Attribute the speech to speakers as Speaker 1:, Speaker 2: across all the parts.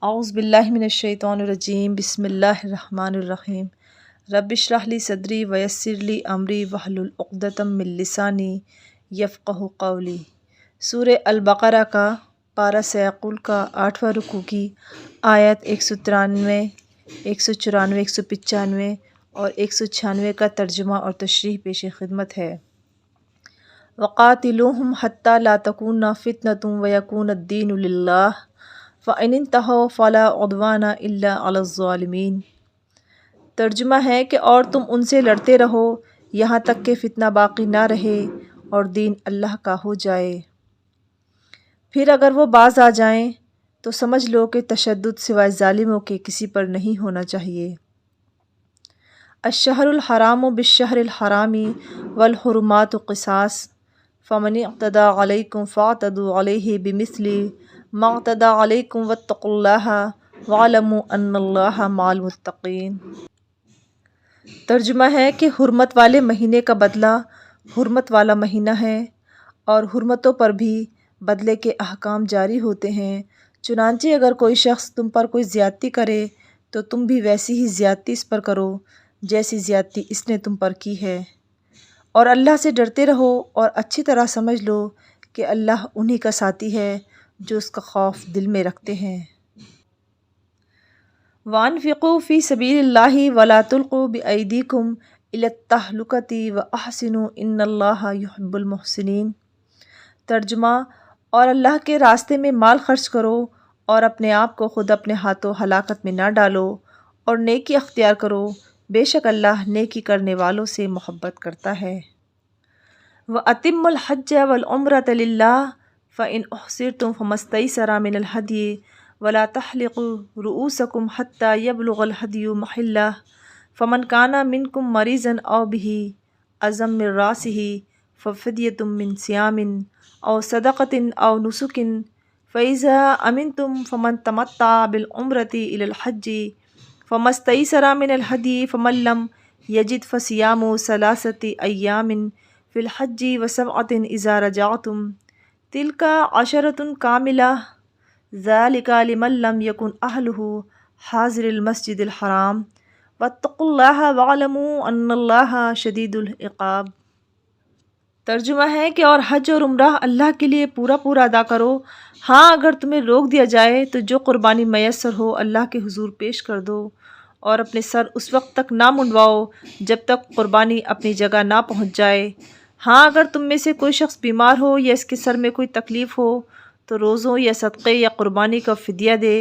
Speaker 1: اعوذ باللہ من الشیطان الرجیم بسم اللہ الرحمن الرحیم رب اشرح لی صدری ویسر لی امری واحلل عقدۃ من لسانی یفقہوا قولی۔ سورہ البقرہ کا پارہ سیقول کا 8واں رکوع کی آیت 193، 194، 195 اور 196 کا ترجمہ اور تشریح پیش خدمت ہے۔ وَقَاتِلُوهُمْ حَتَّى لَا تَكُونَ فِتْنَةٌ وَيَكُونَ الدِّينُ لِلَّهِ فَإِنِ انْتَهَوْا فَلَا عُدْوَانَ إِلَّا عَلَى الظَّالِمِينَ۔ ترجمہ ہے کہ اور تم ان سے لڑتے رہو یہاں تک کہ فتنہ باقی نہ رہے اور دین اللہ کا ہو جائے، پھر اگر وہ باز آ جائیں تو سمجھ لو کہ تشدد سوائے ظالموں کے کسی پر نہیں ہونا چاہیے۔ الشہر الحرام بالشہر الحرام والحرمات قصاص فمن اعتدى علیکم فاعتدوا علیہ بمثل ما اعتدى علیکم واتقوا اللہ واعلموا ان اللہ مع المتقین۔ ترجمہ ہے کہ حرمت والے مہینے کا بدلہ حرمت والا مہینہ ہے اور حرمتوں پر بھی بدلے کے احکام جاری ہوتے ہیں، چنانچہ اگر کوئی شخص تم پر کوئی زیادتی کرے تو تم بھی ویسی ہی زیادتی اس پر کرو جیسی زیادتی اس نے تم پر کی ہے، اور اللہ سے ڈرتے رہو اور اچھی طرح سمجھ لو کہ اللہ انہی کا ساتھی ہے جو اس کا خوف دل میں رکھتے ہیں۔ وَأَنفِقُوا فِي سَبِيلِ اللَّهِ وَلَا تُلْقُوا بِأَيْدِيكُمْ إِلَى التَّهْلُكَةِ وَأَحْسِنُوا إِنَّ اللَّهَ يُحِبُّ الْمُحْسِنِينَ۔ ترجمہ، اور اللہ کے راستے میں مال خرچ کرو اور اپنے آپ کو خود اپنے ہاتھوں ہلاکت میں نہ ڈالو اور نیکی اختیار کرو، بے شک اللہ نیکی کرنے والوں سے محبت کرتا ہے۔ وَأَتِمُّوا الْحَجَّ وَالْعُمْرَةَ لِلَّهِ فَإِنْ أُحْصِرْتُمْ فَمَا اسْتَيْسَرَ مِنَ الْهَدْيِ وَلَا تَحْلِقُوا رُؤُوسَكُمْ حَتَّى يَبْلُغَ الْهَدْيُ مَحِلَّهُ فَمَنْ كَانَ مِنْكُمْ مَرِيضًا أَوْ بِهِ أَذًى مِنْ رَأْسِهِ فَفِدْيَةٌ مِنْ صِيَامٍ أَوْ صَدَقَةٍ أَوْ نُسُكٍ فَإِذَا أَمِنْتُمْ فَمَنْ تَمَتَّعَ بِالْعُمْرَةِ إِلَى الْحَجِّ فَمَا اسْتَيْسَرَ مِنَ الْهَدْيِ فَمَنْ لَمْ يَجِدْ فَصِيَامُ ثَلَاثَةِ أَيَّامٍ فِي الْحَجِّ وَسَبْعَةٍ إِذَا رَجَعْتُمْ تِلْكَ عَشَرَةٌ كَامِلَةٌ ذَلِكَ لِمَنْ لَمْ يَكُنْ أَهْلُهُ حَاضِرِ الْمَسْجِدِ الْحَرَامِ وَاتَّقُوا اللَّهَ وَاعْلَمُوا أَنَّ اللَّهَ شَدِيدُ الْعِقَابِ۔ ترجمہ ہے کہ اور حج اور عمرہ اللہ کے لیے پورا پورا ادا کرو، ہاں اگر تمہیں روک دیا جائے تو جو قربانی میسر ہو اللہ کے حضور پیش کر دو، اور اپنے سر اس وقت تک نہ منڈواؤ جب تک قربانی اپنی جگہ نہ پہنچ جائے۔ ہاں اگر تم میں سے کوئی شخص بیمار ہو یا اس کے سر میں کوئی تکلیف ہو تو روزوں یا صدقے یا قربانی کا فدیہ دے۔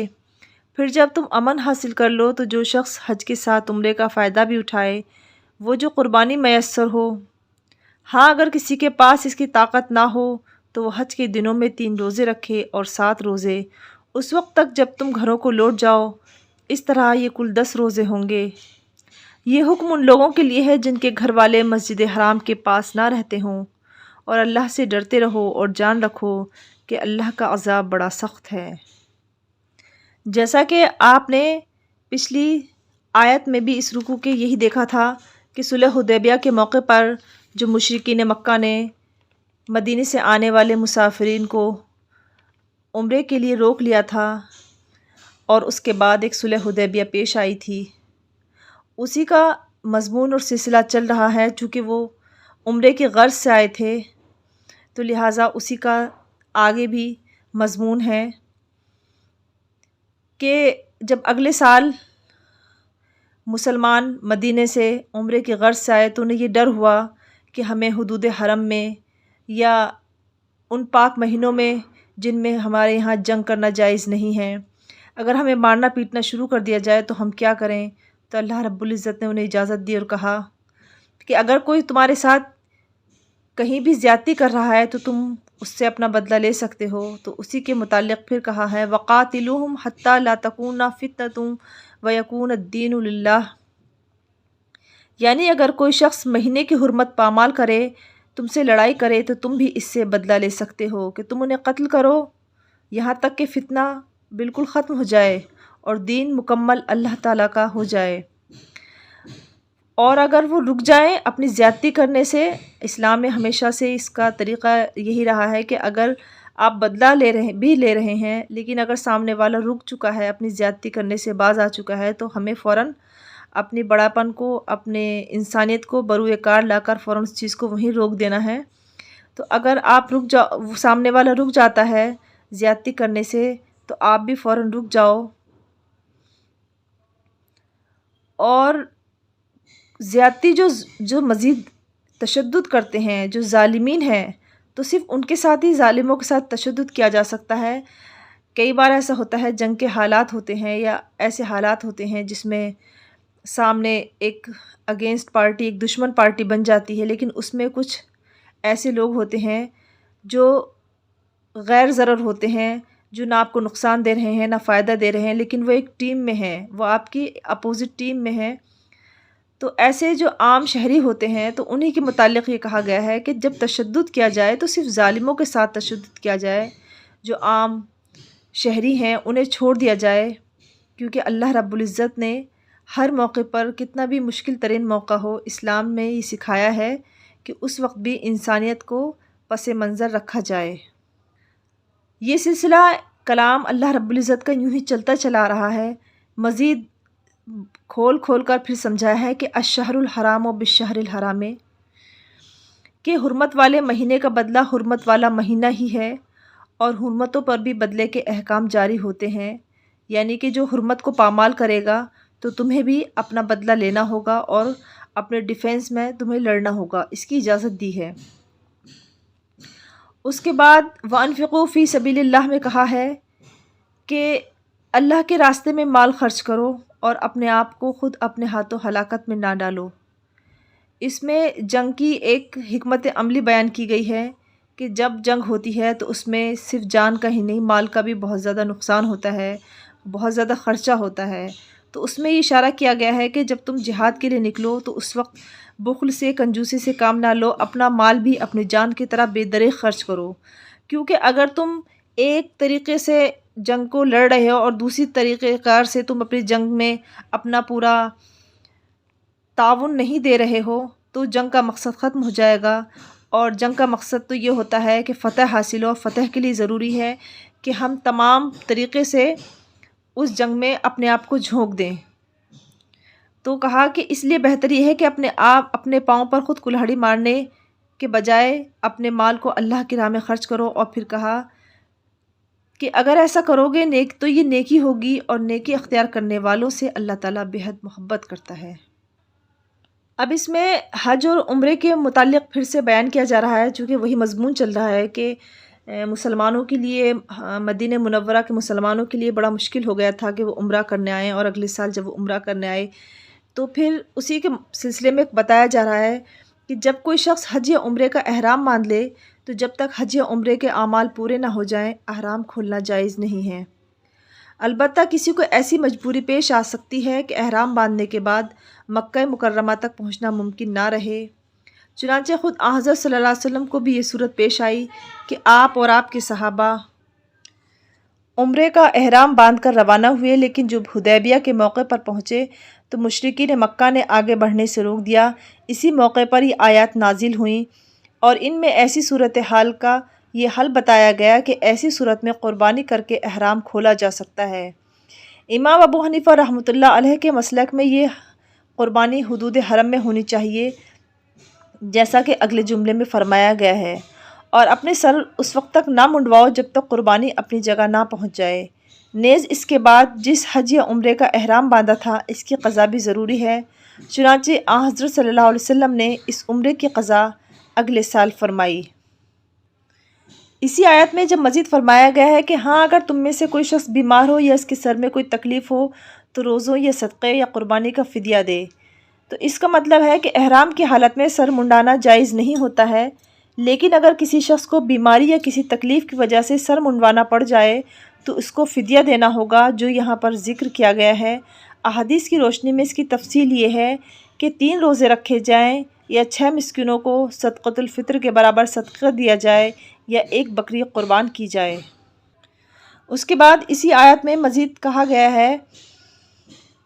Speaker 1: پھر جب تم امن حاصل کر لو تو جو شخص حج کے ساتھ عمرے کا فائدہ بھی اٹھائے وہ جو قربانی میسر ہو۔ ہاں اگر کسی کے پاس اس کی طاقت نہ ہو تو وہ حج کے دنوں میں 3 روزے رکھے اور 7 روزے اس وقت تک جب تم گھروں کو لوٹ جاؤ، اس طرح یہ کل 10 روزے ہوں گے۔ یہ حکم ان لوگوں کے لیے ہے جن کے گھر والے مسجد حرام کے پاس نہ رہتے ہوں، اور اللہ سے ڈرتے رہو اور جان رکھو کہ اللہ کا عذاب بڑا سخت ہے۔ جیسا کہ آپ نے پچھلی آیت میں بھی اس رکوع کے یہی دیکھا تھا کہ صلح حدیبیہ کے موقع پر جو مشرکین مکہ نے مدینے سے آنے والے مسافرین کو عمرے کے لیے روک لیا تھا، اور اس کے بعد ایک صلح حدیبیہ پیش آئی تھی، اسی کا مضمون اور سلسلہ چل رہا ہے۔ چونکہ وہ عمرے کی غرض سے آئے تھے تو لہٰذا اسی کا آگے بھی مضمون ہے کہ جب اگلے سال مسلمان مدینے سے عمرے کی غرض سے آئے تو انہیں یہ ڈر ہوا کہ ہمیں حدود حرم میں یا ان پاک مہینوں میں جن میں ہمارے یہاں جنگ کرنا جائز نہیں ہے، اگر ہمیں مارنا پیٹنا شروع کر دیا جائے تو ہم کیا کریں؟ تو اللہ رب العزت نے انہیں اجازت دی اور کہا کہ اگر کوئی تمہارے ساتھ کہیں بھی زیادتی کر رہا ہے تو تم اس سے اپنا بدلہ لے سکتے ہو۔ تو اسی کے متعلق پھر کہا ہے وَقَاتِلُوهُمْ حَتَّى لَا تَكُونَ فِتْنَةٌ وَيَكُونَ الدِّينُ لِلَّهِ، یعنی اگر کوئی شخص مہینے کی حرمت پامال کرے، تم سے لڑائی کرے تو تم بھی اس سے بدلہ لے سکتے ہو کہ تم انہیں قتل کرو یہاں تک کہ فتنہ بالکل ختم ہو جائے اور دین مکمل اللہ تعالیٰ کا ہو جائے۔ اور اگر وہ رک جائیں اپنی زیادتی کرنے سے، اسلام میں ہمیشہ سے اس کا طریقہ یہی رہا ہے کہ اگر آپ بدلہ لے رہے ہیں، لیکن اگر سامنے والا رک چکا ہے، اپنی زیادتی کرنے سے باز آ چکا ہے، تو ہمیں فوراً اپنی بڑاپن کو، اپنے انسانیت کو بروئے کار لا کر فوراً اس چیز کو وہیں روک دینا ہے۔ تو اگر آپ سامنے والا رک جاتا ہے زیادتی کرنے سے، تو آپ بھی فوراً رک جاؤ۔ اور زیادتی جو مزید تشدد کرتے ہیں، جو ظالمین ہیں، تو صرف ان کے ساتھ ہی، ظالموں کے ساتھ تشدد کیا جا سکتا ہے۔ کئی بار ایسا ہوتا ہے، جنگ کے حالات ہوتے ہیں یا ایسے حالات ہوتے ہیں جس میں سامنے ایک اگینسٹ پارٹی، ایک دشمن پارٹی بن جاتی ہے، لیکن اس میں کچھ ایسے لوگ ہوتے ہیں جو غیر ضرر ہوتے ہیں، جو نہ آپ کو نقصان دے رہے ہیں نہ فائدہ دے رہے ہیں، لیکن وہ ایک ٹیم میں ہیں، وہ آپ کی اپوزٹ ٹیم میں ہیں۔ تو ایسے جو عام شہری ہوتے ہیں، تو انہی کے متعلق یہ کہا گیا ہے کہ جب تشدد کیا جائے تو صرف ظالموں کے ساتھ تشدد کیا جائے، جو عام شہری ہیں انہیں چھوڑ دیا جائے، کیونکہ اللہ رب العزت نے ہر موقع پر، کتنا بھی مشکل ترین موقع ہو، اسلام میں یہ سکھایا ہے کہ اس وقت بھی انسانیت کو پس منظر رکھا جائے۔ یہ سلسلہ کلام اللہ رب العزت کا یوں ہی چلتا چلا رہا ہے، مزید کھول کر پھر سمجھایا ہے کہ الشہر الحرام و بالشہر الحرام، کہ حرمت والے مہینے کا بدلہ حرمت والا مہینہ ہی ہے، اور حرمتوں پر بھی بدلے کے احکام جاری ہوتے ہیں، یعنی کہ جو حرمت کو پامال کرے گا تو تمہیں بھی اپنا بدلہ لینا ہوگا اور اپنے ڈیفینس میں تمہیں لڑنا ہوگا، اس کی اجازت دی ہے۔ اس کے بعد وَأَنفِقُوا فِي سَبِيلِ اللَّهِ میں کہا ہے کہ اللہ کے راستے میں مال خرچ کرو اور اپنے آپ کو خود اپنے ہاتھوں ہلاکت میں نہ ڈالو۔ اس میں جنگ کی ایک حکمت عملی بیان کی گئی ہے کہ جب جنگ ہوتی ہے تو اس میں صرف جان کا ہی نہیں، مال کا بھی بہت زیادہ نقصان ہوتا ہے، بہت زیادہ خرچہ ہوتا ہے۔ تو اس میں یہ اشارہ کیا گیا ہے کہ جب تم جہاد کے لیے نکلو تو اس وقت بخل سے، کنجوسی سے کام نہ لو، اپنا مال بھی اپنی جان کی طرح بے دریغ خرچ کرو، کیونکہ اگر تم ایک طریقے سے جنگ کو لڑ رہے ہو اور دوسری طریقے کار سے تم اپنی جنگ میں اپنا پورا تعاون نہیں دے رہے ہو، تو جنگ کا مقصد ختم ہو جائے گا۔ اور جنگ کا مقصد تو یہ ہوتا ہے کہ فتح حاصل ہو۔ فتح کے لیے ضروری ہے کہ ہم تمام طریقے سے اس جنگ میں اپنے آپ کو جھونک دیں۔ تو کہا کہ اس لیے بہتر یہ ہے کہ اپنے پاؤں پر خود کلہاڑی مارنے کے بجائے اپنے مال کو اللہ کی راہ میں خرچ کرو، اور پھر کہا کہ اگر ایسا کرو گے تو یہ نیکی ہوگی، اور نیکی اختیار کرنے والوں سے اللہ تعالیٰ بےحد محبت کرتا ہے۔ اب اس میں حج اور عمرے کے متعلق پھر سے بیان کیا جا رہا ہے، چونکہ وہی مضمون چل رہا ہے کہ مسلمانوں کے لیے، مدینہ منورہ کے مسلمانوں کے لیے بڑا مشکل ہو گیا تھا کہ وہ عمرہ کرنے آئیں، اور اگلے سال جب وہ عمرہ کرنے آئے تو پھر اسی کے سلسلے میں بتایا جا رہا ہے کہ جب کوئی شخص حج یا عمرے کا احرام باندھ لے تو جب تک حج یا عمرے کے اعمال پورے نہ ہو جائیں، احرام کھولنا جائز نہیں ہے۔ البتہ کسی کو ایسی مجبوری پیش آ سکتی ہے کہ احرام باندھنے کے بعد مکہ مکرمہ تک پہنچنا ممکن نہ رہے۔ چنانچہ خود حضرت صلی اللہ علیہ وسلم کو بھی یہ صورت پیش آئی کہ آپ اور آپ کے صحابہ عمرے کا احرام باندھ کر روانہ ہوئے، لیکن جب حدیبیہ کے موقع پر پہنچے تو مشرکین مکہ نے آگے بڑھنے سے روک دیا۔ اسی موقع پر یہ آیات نازل ہوئیں، اور ان میں ایسی صورتحال کا یہ حل بتایا گیا کہ ایسی صورت میں قربانی کر کے احرام کھولا جا سکتا ہے۔ امام ابو حنیفہ رحمۃ اللہ علیہ کے مسلک میں یہ قربانی حدود حرم میں ہونی چاہیے، جیسا کہ اگلے جملے میں فرمایا گیا ہے، اور اپنے سر اس وقت تک نہ منڈواؤ جب تک قربانی اپنی جگہ نہ پہنچ جائے۔ نیز اس کے بعد جس حج یا عمرے کا احرام باندھا تھا اس کی قضا بھی ضروری ہے، چنانچہ حضرت صلی اللہ علیہ وسلم نے اس عمرے کی قضا اگلے سال فرمائی۔ اسی آیت میں جب مزید فرمایا گیا ہے کہ ہاں اگر تم میں سے کوئی شخص بیمار ہو یا اس کے سر میں کوئی تکلیف ہو تو روزوں یا صدقے یا قربانی کا فدیہ دے، تو اس کا مطلب ہے کہ احرام کی حالت میں سر منڈانا جائز نہیں ہوتا ہے، لیکن اگر کسی شخص کو بیماری یا کسی تکلیف کی وجہ سے سر منڈوانا پڑ جائے تو اس کو فدیہ دینا ہوگا، جو یہاں پر ذکر کیا گیا ہے۔ احادیث کی روشنی میں اس کی تفصیل یہ ہے کہ 3 روزے رکھے جائیں، یا 6 مسکینوں کو صدقۃ الفطر کے برابر صدقہ دیا جائے، یا 1 بکری قربان کی جائے۔ اس کے بعد اسی آیت میں مزید کہا گیا ہے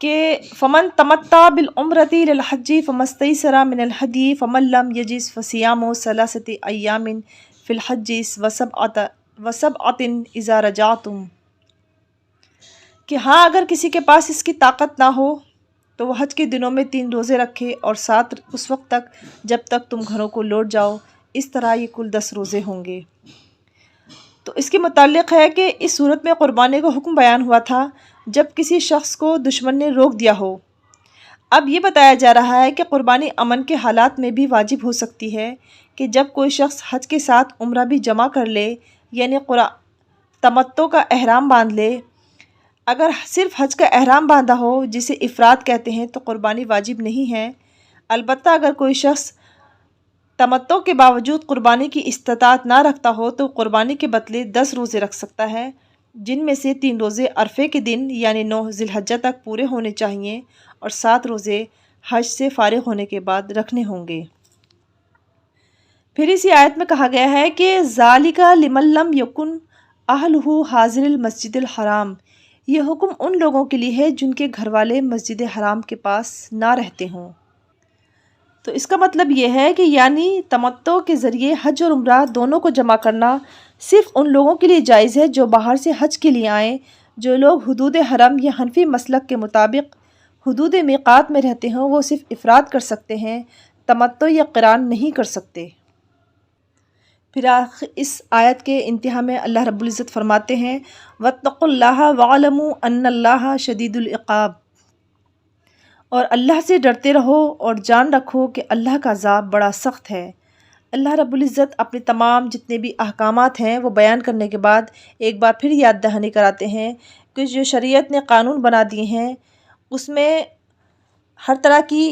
Speaker 1: کہ فمن تمتع بالعمرۃ الی الحج فما استیسر من الہدی فمن لم یجد فصیام 3 ایام فی الحج و 7 وسبعۃ اذا رجعتم، کہ ہاں اگر کسی کے پاس اس کی طاقت نہ ہو تو وہ حج کے دنوں میں 3 روزے رکھے، اور 7 اس وقت تک جب تک تم گھروں کو لوٹ جاؤ، اس طرح یہ کل 10 روزے ہوں گے۔ تو اس کے متعلق ہے کہ اس صورت میں قربانی کا حکم بیان ہوا تھا جب کسی شخص کو دشمن نے روک دیا ہو۔ اب یہ بتایا جا رہا ہے کہ قربانی امن کے حالات میں بھی واجب ہو سکتی ہے، کہ جب کوئی شخص حج کے ساتھ عمرہ بھی جمع کر لے، یعنی تمتع کا احرام باندھ لے۔ اگر صرف حج کا احرام باندھا ہو، جسے افراد کہتے ہیں، تو قربانی واجب نہیں ہے۔ البتہ اگر کوئی شخص تمتع کے باوجود قربانی کی استطاعت نہ رکھتا ہو تو قربانی کے بدلے 10 روزے رکھ سکتا ہے، جن میں سے 3 روزے عرفے کے دن یعنی 9 ذی الحجہ تک پورے ہونے چاہئیں، اور 7 روزے حج سے فارغ ہونے کے بعد رکھنے ہوں گے۔ پھر اسی آیت میں کہا گیا ہے کہ ذَلِکَ لِمَن لَّمْ یَکُنْ أَهْلُهُ حَاضِرِ الْمَسْجِدِ الْحَرَامِ، یہ حکم ان لوگوں کے لیے ہے جن کے گھر والے مسجد حرام کے پاس نہ رہتے ہوں۔ تو اس کا مطلب یہ ہے کہ یعنی تمتع کے ذریعے حج اور عمرہ دونوں کو جمع کرنا صرف ان لوگوں کے لیے جائز ہے جو باہر سے حج کے لیے آئیں۔ جو لوگ حدود حرم یا حنفی مسلک کے مطابق حدود میقات میں رہتے ہوں وہ صرف افراد کر سکتے ہیں، تمتع یا قران نہیں کر سکتے۔ پھر اس آیت کے انتہا میں اللہ رب العزت فرماتے ہیں وَاتَّقُوا اللَّهَ وَاعْلَمُوا أَنَّ اللَّهَ شَدِيدُ الْعِقَابِ، اور اللہ سے ڈرتے رہو اور جان رکھو کہ اللہ کا عذاب بڑا سخت ہے۔ اللہ رب العزت اپنے تمام جتنے بھی احکامات ہیں وہ بیان کرنے کے بعد ایک بار پھر یاد دہانی کراتے ہیں کہ جو شریعت نے قانون بنا دیے ہیں اس میں ہر طرح کی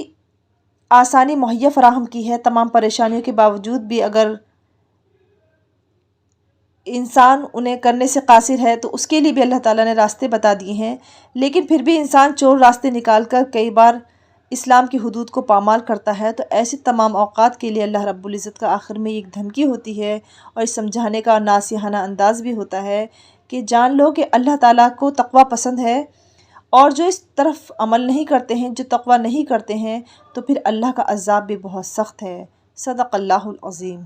Speaker 1: آسانی مہیا فراہم کی ہے۔ تمام پریشانیوں کے باوجود بھی اگر انسان انہیں کرنے سے قاصر ہے تو اس کے لیے بھی اللہ تعالیٰ نے راستے بتا دیے ہیں، لیکن پھر بھی انسان چور راستے نکال کر کئی بار اسلام کی حدود کو پامال کرتا ہے۔ تو ایسے تمام اوقات کے لیے اللہ رب العزت کا آخر میں ایک دھمکی ہوتی ہے اور اس سمجھانے کا ناصحانہ انداز بھی ہوتا ہے کہ جان لو کہ اللہ تعالیٰ کو تقوی پسند ہے، اور جو اس طرف عمل نہیں کرتے ہیں، جو تقوی نہیں کرتے ہیں، تو پھر اللہ کا عذاب بھی بہت سخت ہے۔ صدق اللہ العظیم۔